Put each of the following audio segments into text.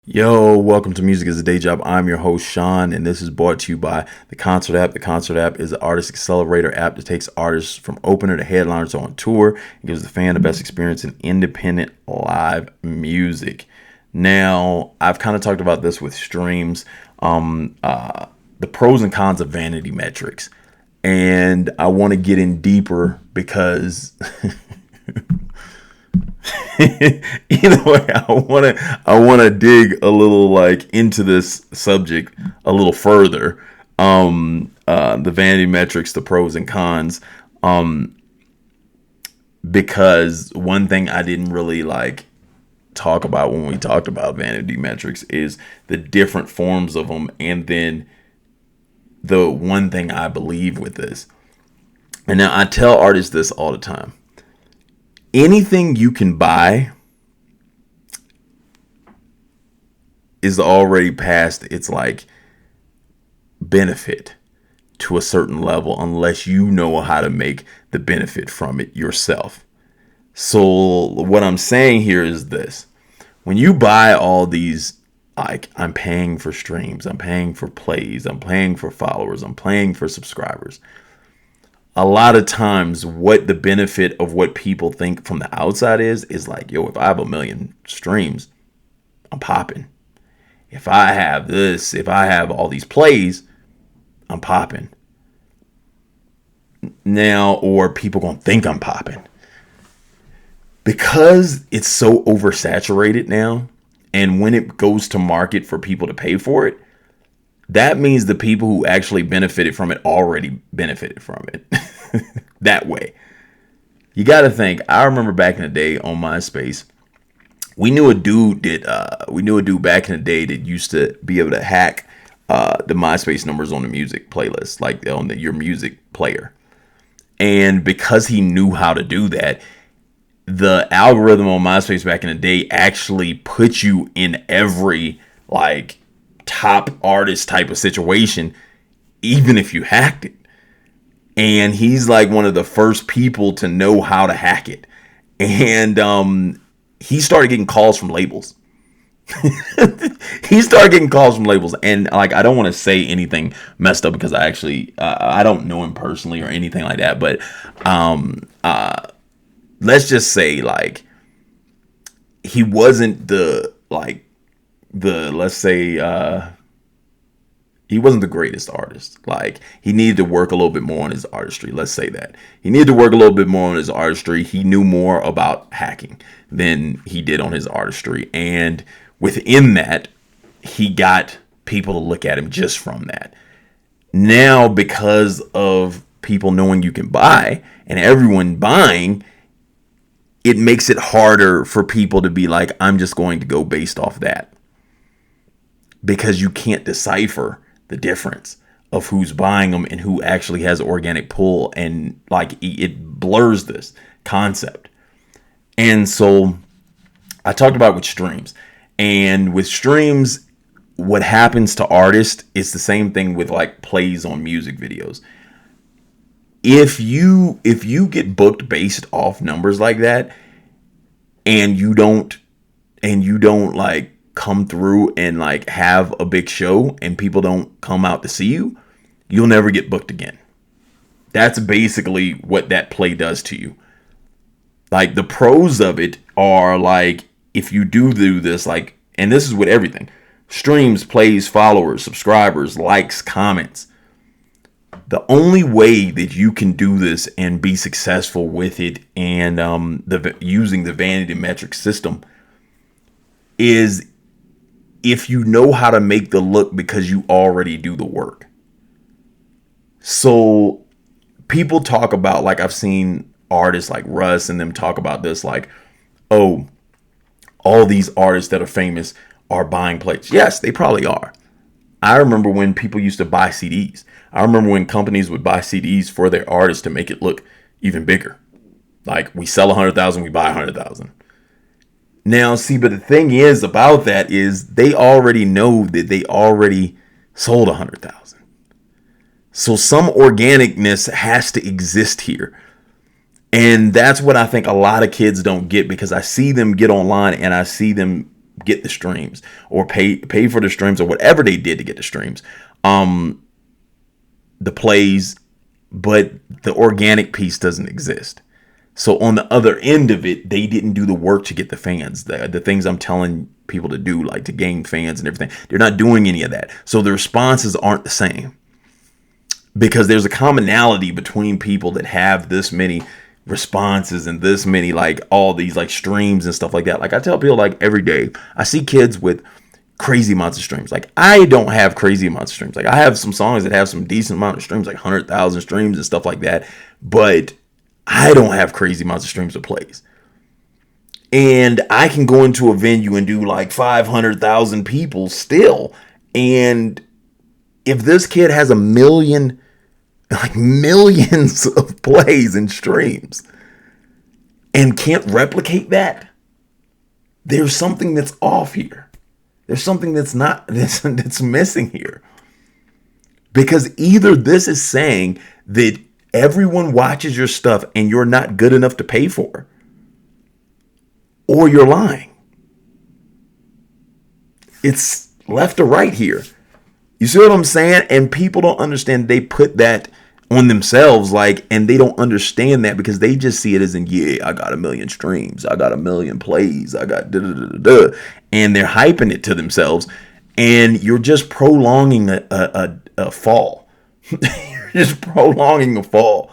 Yo, welcome to Music is a Day Job. I'm your host, Sean, and this is brought to you by the Concert app. The Concert app is an artist accelerator app that takes artists from opener to headliners on tour and gives the fan the best experience in independent live music. Now, I've kind of talked about this with streams, the pros and cons of vanity metrics, and I want to get in deeper because either way, I wanna dig a little like into this subject a little further. The vanity metrics, the pros and cons. Because one thing I didn't really like talk about when we talked about vanity metrics is the different forms of them, and then the one thing I believe with this. And now I tell artists this all the time. Anything you can buy is already past its like benefit to a certain level unless you know how to make the benefit from it yourself. So what I'm saying here is this. When you buy all these, like, I'm paying for streams, I'm paying for plays, I'm paying for followers, I'm paying for subscribers, a lot of times what the benefit of what people think from the outside is like, yo, if I have 1 million streams, I'm popping. If I have this, if I have all these plays, I'm popping. Now, or people gonna think I'm popping. Because it's so oversaturated now, and when it goes to market for people to pay for it, that means the people who actually benefited from it already benefited from it. That way. You got to think, I remember back in the day on MySpace, we knew a dude back in the day that used to be able to hack the MySpace numbers on the music playlist, like on your music player. And because he knew how to do that, the algorithm on MySpace back in the day actually put you in every like top artist type of situation, even if you hacked it. And he's like one of the first people to know how to hack it. And he started getting calls from labels. He started getting calls from labels. And like, I don't want to say anything messed up because I don't know him personally or anything like that. But let's just say like he wasn't he wasn't the greatest artist. Like, he needed to work a little bit more on his artistry. Let's say that. He needed to work a little bit more on his artistry. He knew more about hacking than he did on his artistry. And within that, he got people to look at him just from that. Now, because of people knowing you can buy and everyone buying, it makes it harder for people to be like, I'm just going to go based off that. Because you can't decipher the difference of who's buying them and who actually has organic pull, and like it blurs this concept. And so I talked about with streams, and with streams, what happens to artists is the same thing with like plays on music videos. If you get booked based off numbers like that, and you don't like come through and like have a big show and people don't come out to see you, you'll never get booked again. That's basically what that play does to you. Like, the pros of it are like, if you do this, like, and this is with everything: streams, plays, followers, subscribers, likes, comments. The only way that you can do this and be successful with it, and using the vanity metric system, is if you know how to make the look because you already do the work. So people talk about, like, I've seen artists like Russ and them talk about this, like, oh, all these artists that are famous are buying plates. Yes, they probably are. I remember when people used to buy CDs. I remember when companies would buy CDs for their artists to make it look even bigger. Like, we sell 100,000, we buy 100,000. Now, see, but the thing is about that is they already know that they already sold 100,000. So some organicness has to exist here. And that's what I think a lot of kids don't get, because I see them get online and I see them get the streams or pay for the streams or whatever they did to get the streams, the plays, but the organic piece doesn't exist. So on the other end of it, they didn't do the work to get the fans, the things I'm telling people to do, like to gain fans and everything. They're not doing any of that. So the responses aren't the same, because there's a commonality between people that have this many responses and this many, like all these like streams and stuff like that. Like I tell people, like every day I see kids with crazy amounts of streams. Like I don't have crazy amounts of streams. Like I have some songs that have some decent amount of streams, like 100,000 streams and stuff like that. But I don't have crazy amounts of streams or plays. And I can go into a venue and do like 500,000 people still. And if this kid has a million, like millions of plays and streams and can't replicate that, there's something that's off here. There's something that's missing here. Because either this is saying that everyone watches your stuff and you're not good enough to pay for, or you're lying. It's left or right here. You see what I'm saying? And people don't understand. They put that on themselves, like, and they don't understand that because they just see it as in, yeah, I got 1 million streams, I got 1 million plays, I got da da da da, and they're hyping it to themselves, and you're just prolonging a fall. You're just prolonging a fall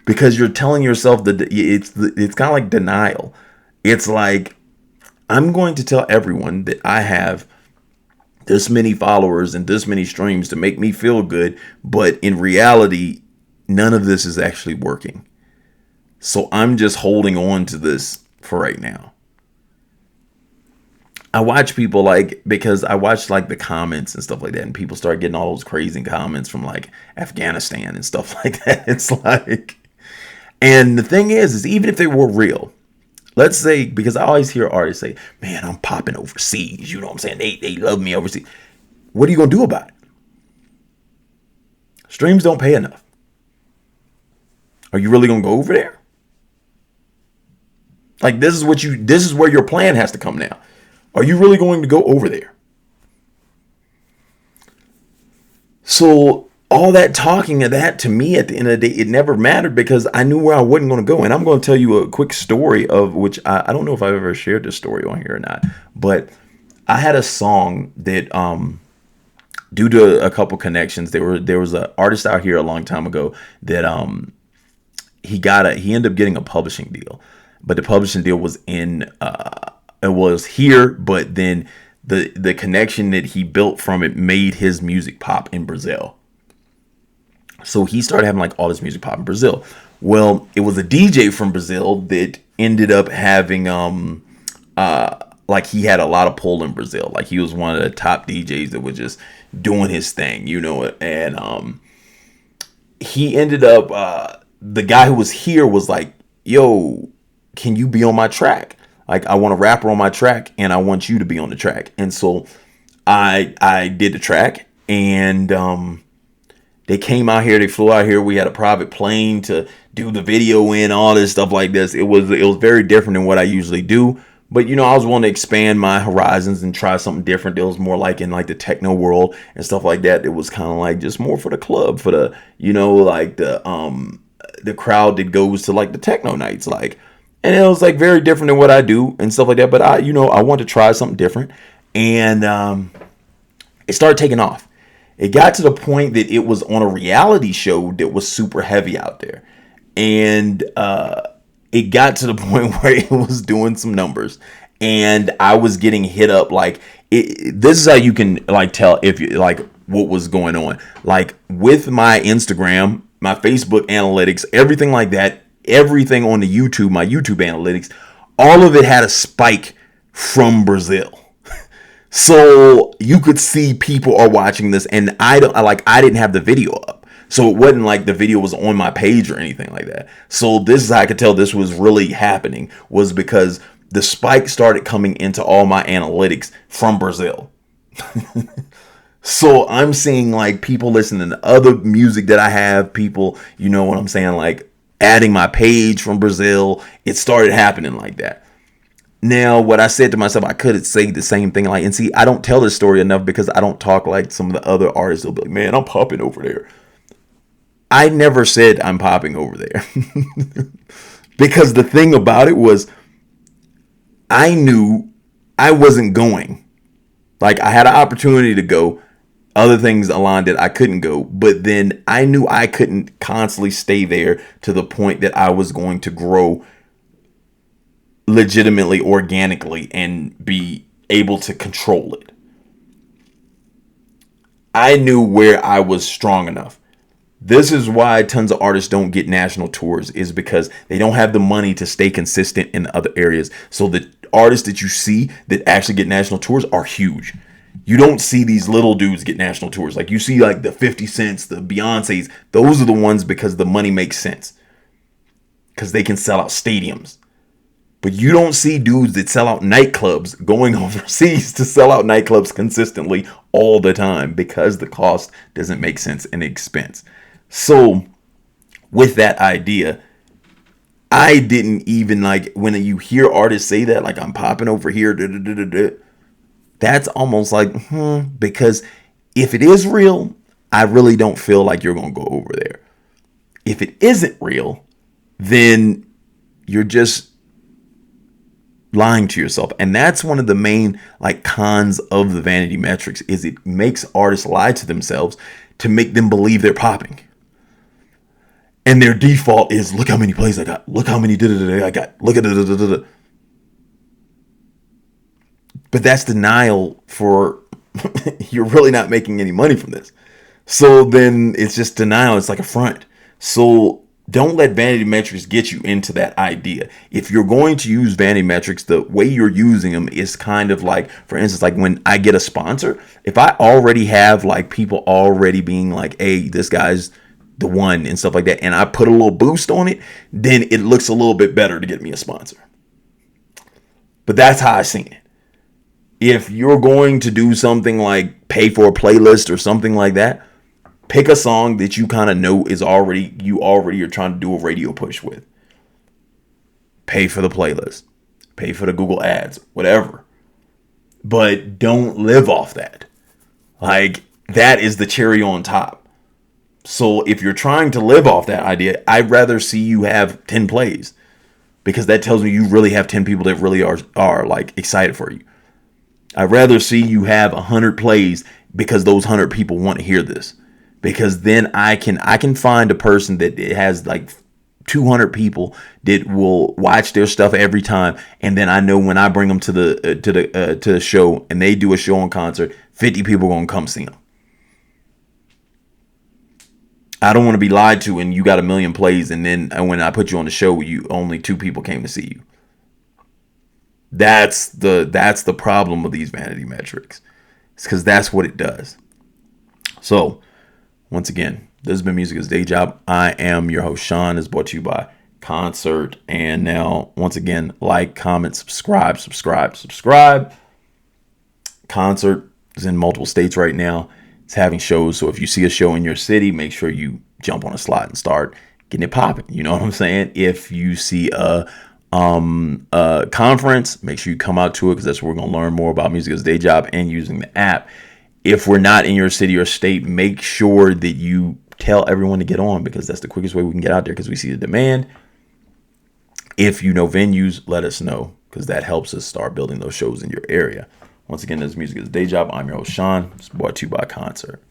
because you're telling yourself that it's kind of like denial. It's like, I'm going to tell everyone that I have this many followers and this many streams to make me feel good, but in reality, none of this is actually working. So I'm just holding on to this for right now. I watch people, like, because I watch like the comments and stuff like that, and people start getting all those crazy comments from like Afghanistan and stuff like that. It's like, and the thing is even if they were real, let's say, because I always hear artists say, man, I'm popping overseas. You know what I'm saying? They love me overseas. What are you going to do about it? Streams don't pay enough. Are you really going to go over there? Like, this is where your plan has to come now. Are you really going to go over there? So all that talking of that, to me, at the end of the day, it never mattered because I knew where I wasn't going to go. And I'm going to tell you a quick story of which I don't know if I've ever shared this story on here or not, but I had a song that, due to a couple connections, there was an artist out here a long time ago that, he ended up getting a publishing deal, but the publishing deal was it was here, but then the connection that he built from it made his music pop in Brazil. So he started having like all this music pop in Brazil. Well, it was a DJ from Brazil that ended up having like he had a lot of pull in Brazil. Like he was one of the top DJs that was just doing his thing, you know, and he ended up the guy who was here was like, yo, can you be on my track? Like, I want a rapper on my track and I want you to be on the track. And so I did the track, and they came out here, they flew out here. We had a private plane to do the video in, all this stuff like this. It was very different than what I usually do. But, you know, I was wanting to expand my horizons and try something different. It was more like in like the techno world and stuff like that. It was kind of like just more for the club, for the, you know, like the crowd that goes to like the techno nights, like, and it was like very different than what I do and stuff like that. But I wanted to try something different, and it started taking off. It got to the point that it was on a reality show that was super heavy out there, and it got to the point where it was doing some numbers, and I was getting hit up like this is how you can like tell if you like what was going on, like with my Instagram, my Facebook analytics, everything like that, everything on the YouTube, my YouTube analytics, all of it had a spike from Brazil. So you could see people are watching this, and I didn't have the video up. So it wasn't like the video was on my page or anything like that. So this is how I could tell this was really happening, was because the spike started coming into all my analytics from Brazil. So I'm seeing like people listening to other music that I have, people, you know what I'm saying, like adding my page from Brazil. It started happening like that. Now, what I said to myself, I could say the same thing. Like, and see, I don't tell this story enough because I don't talk like some of the other artists. They'll be like, man, I'm popping over there. I never said I'm popping over there. Because the thing about it was, I knew I wasn't going. Like, I had an opportunity to go. Other things aligned that I couldn't go. But then I knew I couldn't constantly stay there to the point that I was going to grow legitimately, organically, and be able to control it. I knew where I was strong enough. This is why tons of artists don't get national tours, is because they don't have the money to stay consistent in other areas. So the artists that you see that actually get national tours are huge. You don't see these little dudes get national tours. Like, you see like the 50 Cents, the Beyoncés. Those are the ones because the money makes sense. Because they can sell out stadiums. But you don't see dudes that sell out nightclubs going overseas to sell out nightclubs consistently all the time because the cost doesn't make sense in expense. So with that idea, I didn't even like, when you hear artists say that, like, I'm popping over here, that's almost like, because if it is real, I really don't feel like you're going to go over there. If it isn't real, then you're just lying to yourself. And that's one of the main like cons of the vanity metrics, is it makes artists lie to themselves to make them believe they're popping. And their default is, look how many plays I got. Look how many I got. Look at it. But that's denial for you're really not making any money from this. So then it's just denial. It's like a front. So don't let vanity metrics get you into that idea. If you're going to use vanity metrics, the way you're using them is kind of like, for instance, like when I get a sponsor, if I already have like people already being like, hey, this guy's the one and stuff like that, and I put a little boost on it, then it looks a little bit better to get me a sponsor. But that's how I seen it. If you're going to do something like pay for a playlist or something like that, pick a song that you kind of know is already, you already are trying to do a radio push with. Pay for the playlist. Pay for the Google ads, whatever. But don't live off that. Like, that is the cherry on top. So if you're trying to live off that idea, I'd rather see you have 10 plays, because that tells me you really have 10 people that really are like excited for you. I'd rather see you have 100 plays because those 100 people want to hear this, because then I can find a person that has like 200 people that will watch their stuff every time, and then I know when I bring them to the show and they do a show and concert, 50 people are gonna come see them. I don't want to be lied to and you got 1 million plays, and then when I put you on the show, you only 2 people came to see you. That's the problem with these vanity metrics. It's because that's what it does. So, once again, this has been Music is Day Job. I am your host, Sean. It's brought to you by Concert. And now, once again, like, comment, subscribe. Concert is in multiple states right now. It's having shows. So if you see a show in your city, make sure you jump on a slot and start getting it popping. You know what I'm saying? If you see a conference, make sure you come out to it, because that's where we're going to learn more about Music is Day Job and using the app. If we're not in your city or state, make sure that you tell everyone to get on, because that's the quickest way we can get out there, because we see the demand. If you know venues, let us know, because that helps us start building those shows in your area. Once again, this is Music is Day Job. I'm your host, Sean. It's brought to you by Concert.